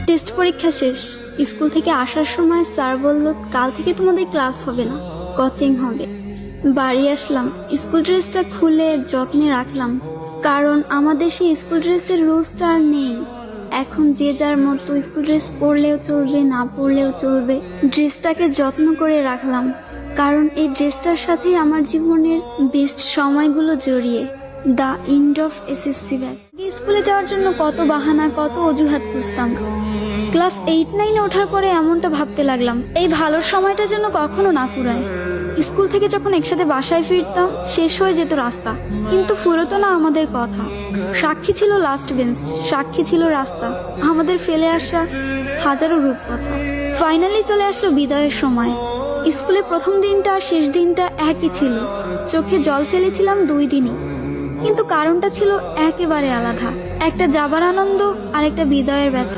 Test পরীক্ষা শেষ। School থেকে আসার সময় স্যার বলল, কাল থেকে তোমাদের ক্লাস হবে না, কোচিং হবে। বাড়ি আসলাম, স্কুল ড্রেসটা খুলে যত্নে রাখলাম, কারণ আমাদের সেই স্কুল ড্রেসের রুলসটা আর নেই। এখন যে যার মতো স্কুল ড্রেস পরলেও চলবে, না পরলেও চলবে। ড্রেসটাকে যত্ন করে রাখলাম, কারণ এই ড্রেসটার সাথে আমার জীবনের বেস্ট সময়গুলো জড়িয়ে। The end of SSC batch. স্কুলে যাওয়ার জন্য কত বাহানা, কত অজুহাত খুঁজতাম। ক্লাস 8-9 ওঠার পরে এমনটা ভাবতে লাগলাম, এই ভালোর সময়টা যেন কখনো না ফুরায়। স্কুল থেকে যখন একসাথে বাসায় ফিরতাম, শেষ হয়ে যেত রাস্তা, কিন্তু ফুরতো না আমাদের কথা। সাক্ষী ছিল লাস্ট বেঞ্চ, সাক্ষী ছিল রাস্তা, আমাদের ফেলে আসা হাজারো রূপকথা। ফাইনালি চলে আসলো বিদায়ের সময়। স্কুলে প্রথম দিনটা আর শেষ দিনটা একই ছিল। চোখে জল ফেলেছিলাম 2 দিনই, কিন্তু কারণটা ছিল একেবারে আলাদা। একটা যাবার আনন্দ আর একটা বিদায়ের ব্যথা।